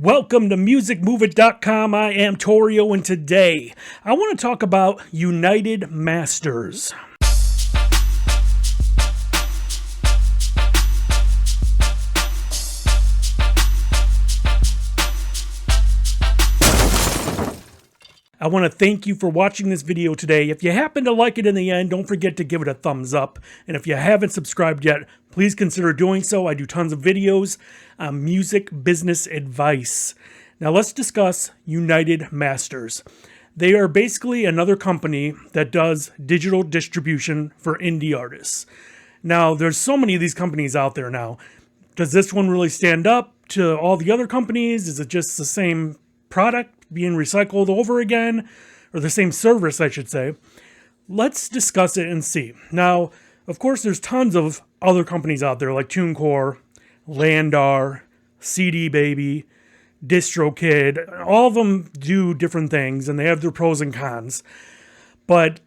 Welcome to musicmoveit.com. I am Torio, and today I want to talk about United Masters. I want to thank you for watching this video today. If you happen to like it in the end, don't forget to give it a thumbs up. And if you haven't subscribed yet, please consider doing so. I do tons of videos on music business advice. Now let's discuss United Masters. They are basically another company that does digital distribution for indie artists. Now there's so many of these companies out there now. Does this one really stand up to all the other companies? Is it just the same product being recycled over again, or the same service, I should say? Let's discuss it and see. Now, of course, there's tons of other companies out there like TuneCore, Landr, CD Baby, DistroKid. All of them do different things, and they have their pros and cons. But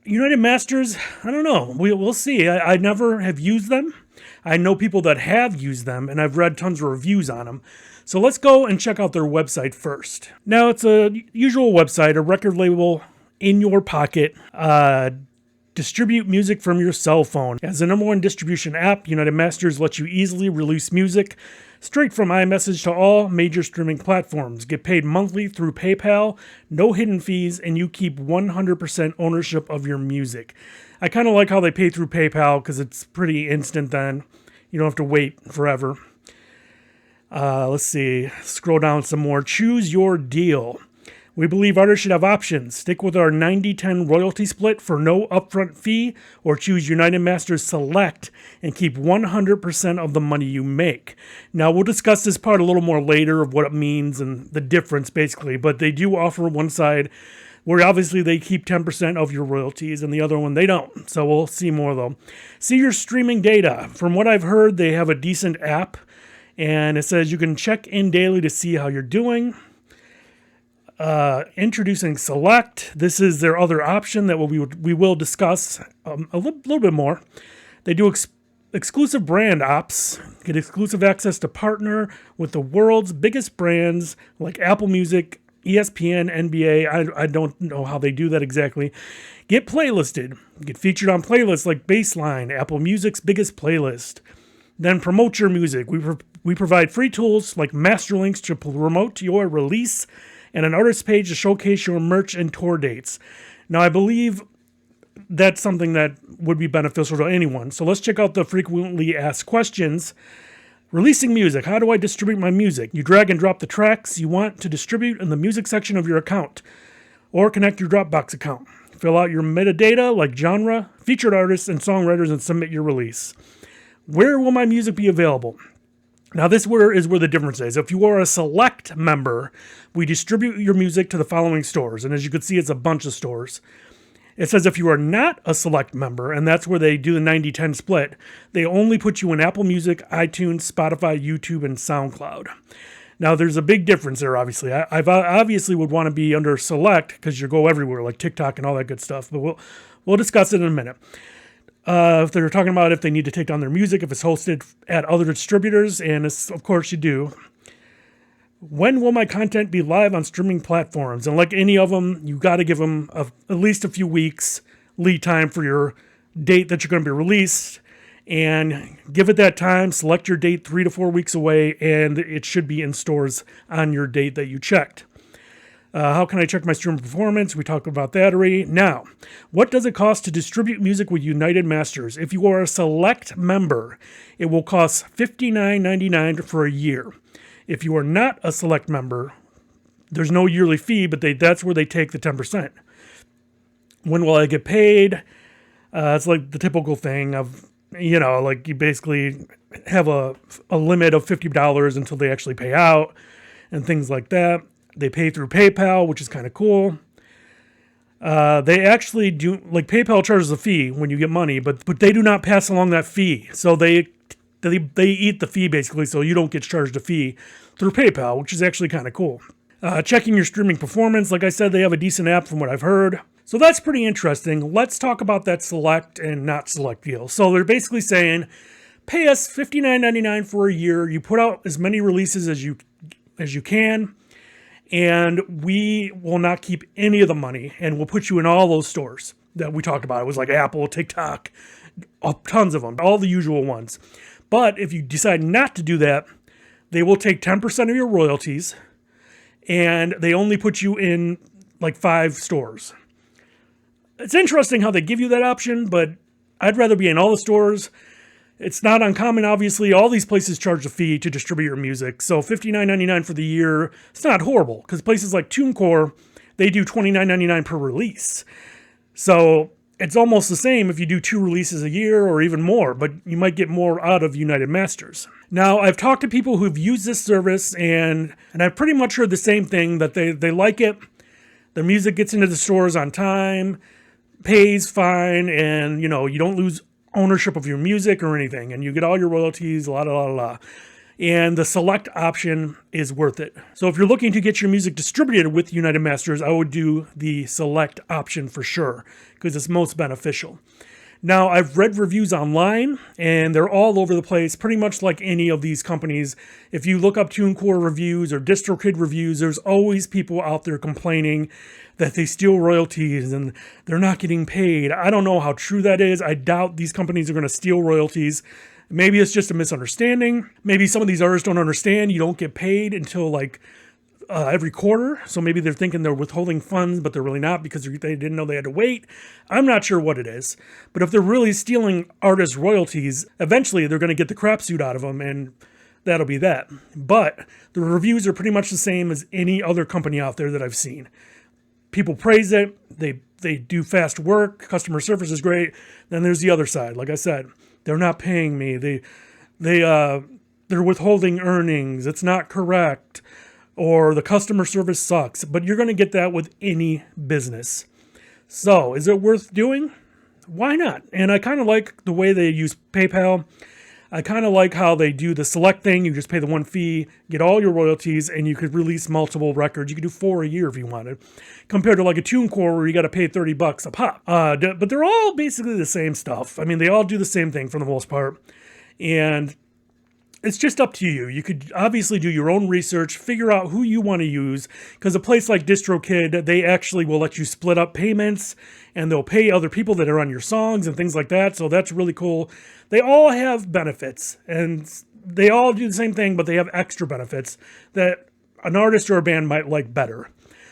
United Masters, I don't know. We'll see. I never have used them. I know people that have used them, and I've read tons of reviews on them. So let's go and check out their website first. Now, it's a usual website, a record label in your pocket. Distribute music from your cell phone. As the #1 distribution app, United Masters lets you easily release music straight from iMessage to all major streaming platforms. Get paid monthly through PayPal, no hidden fees, and you keep 100% ownership of your music. I kind of like how they pay through PayPal because it's pretty instant then. You don't have to wait forever. Let's see. Scroll down some more. Choose your deal. We believe artists should have options. Stick with our 90-10 royalty split for no upfront fee, or choose United Masters Select and keep 100% of the money you make. Now, we'll discuss this part a little more later of what it means and the difference, basically. But they do offer one side where obviously they keep 10% of your royalties, and the other one they don't. So we'll see more, though. See your streaming data. From what I've heard, they have a decent app. And it says you can check in daily to see how you're doing. Introducing Select. This is their other option that we will discuss a little bit more. They do exclusive brand ops. Get exclusive access to partner with the world's biggest brands like Apple Music, ESPN, NBA. I don't know how they do that exactly. Get playlisted. Get featured on playlists like Baseline, Apple Music's biggest playlist. Then promote your music. We provide free tools like master links to promote your release and an artist page to showcase your merch and tour dates. Now, I believe that's something that would be beneficial to anyone. So let's check out the frequently asked questions. Releasing music. How do I distribute my music? You drag and drop the tracks you want to distribute in the music section of your account, or connect your Dropbox account. Fill out your metadata like genre, featured artists, and songwriters, and submit your release. Where will my music be available? Now, this is where the difference is. If you are a Select member, we distribute your music to the following stores. And as you can see, it's a bunch of stores. It says if you are not a Select member, and that's where they do the 90-10 split, they only put you in Apple Music, iTunes, Spotify, YouTube, and SoundCloud. Now, there's a big difference there, obviously. I obviously would want to be under Select because you go everywhere, like TikTok and all that good stuff. But we'll discuss it in a minute. If they're talking about if they need to take down their music, if it's hosted at other distributors, and of course you do. When will my content be live on streaming platforms? And like any of them, you got to give them at least a few weeks lead time for your date that you're going to be released. And give it that time, select your date 3 to 4 weeks away, and it should be in stores on your date that you checked. How can I check my stream performance? We talked about that already. Now, what does it cost to distribute music with United Masters? If you are a Select member, it will cost $59.99 for a year. If you are not a Select member, there's no yearly fee, but that's where they take the 10%. When will I get paid? It's like the typical thing of, like you basically have a limit of $50 until they actually pay out and things like that. They pay through PayPal, which is kind of cool. They actually do, like PayPal charges a fee when you get money, but they do not pass along that fee. So they eat the fee basically, so you don't get charged a fee through PayPal, which is actually kind of cool. Checking your streaming performance. Like I said, they have a decent app from what I've heard. So that's pretty interesting. Let's talk about that Select and not Select deal. So they're basically saying, pay us $59.99 for a year. You put out as many releases as you as you can. And we will not keep any of the money, and we'll put you in all those stores that we talked about. It was like Apple, TikTok, tons of them, all the usual ones. But if you decide not to do that, they will take 10% of your royalties, and they only put you in like 5 stores. It's interesting how they give you that option, but I'd rather be in all the stores. It's not uncommon, obviously. All these places charge a fee to distribute your music. So $59.99 for the year, it's not horrible, because places like TuneCore, they do $29.99 per release. So it's almost the same if you do 2 releases a year or even more, but you might get more out of United Masters. Now, I've talked to people who've used this service, and I've pretty much heard the same thing, that they like it. The music gets into the stores on time, pays fine, and you don't lose ownership of your music or anything, and you get all your royalties, and the select option is worth it. So if you're looking to get your music distributed with United Masters, I would do the select option for sure, because it's most beneficial. Now, I've read reviews online, and they're all over the place, pretty much like any of these companies. If you look up TuneCore reviews or DistroKid reviews, there's always people out there complaining that they steal royalties and they're not getting paid. I don't know how true that is. I doubt these companies are going to steal royalties. Maybe it's just a misunderstanding. Maybe some of these artists don't understand you don't get paid until every quarter. So maybe they're thinking they're withholding funds, but they're really not, because they didn't know they had to wait. I'm not sure what it is. But if they're really stealing artists' royalties, eventually they're going to get the crap suit out of them, and that'll be that. But the reviews are pretty much the same as any other company out there that I've seen. People praise it. They do fast work. Customer service is great. Then there's the other side. Like I said, they're not paying me. They're withholding earnings. It's not correct. Or the customer service sucks. But you're going to get that with any business. So is it worth doing? Why not? And I kind of like the way they use PayPal. I kind of like how they do the select thing. You just pay the one fee, get all your royalties, and you could release multiple records. You could do 4 a year if you wanted, compared to like a TuneCore where you got to pay $30 a pop. But they're all basically the same stuff. I mean, they all do the same thing for the most part. And it's just up to you. You could obviously do your own research, figure out who you want to use, because a place like DistroKid, they actually will let you split up payments, and they'll pay other people that are on your songs and things like that, so that's really cool. They all have benefits, and they all do the same thing, but they have extra benefits that an artist or a band might like better.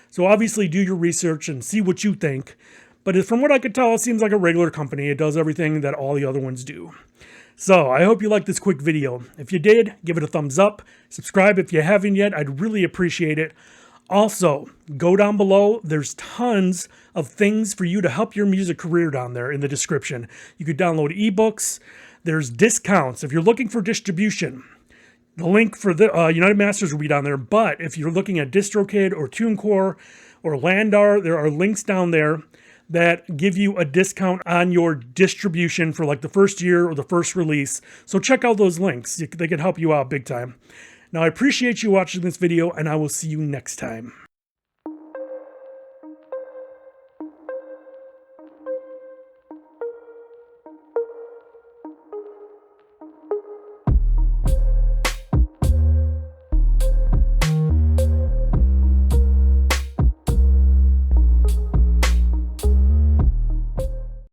So obviously do your research and see what you think, but from what I could tell, it seems like a regular company. It does everything that all the other ones do. So I hope you liked this quick video. If you did, give it a thumbs up. Subscribe if you haven't yet. I'd really appreciate it. Also, go down below. There's tons of things for you to help your music career down there in the description. You could download ebooks. There's discounts. If you're looking for distribution, the link for the United Masters will be down there. But if you're looking at DistroKid or TuneCore or Landr, there are links down there that give you a discount on your distribution for like the first year or the first release. So check out those links. They can help you out big time. Now, I appreciate you watching this video, and I will see you next time.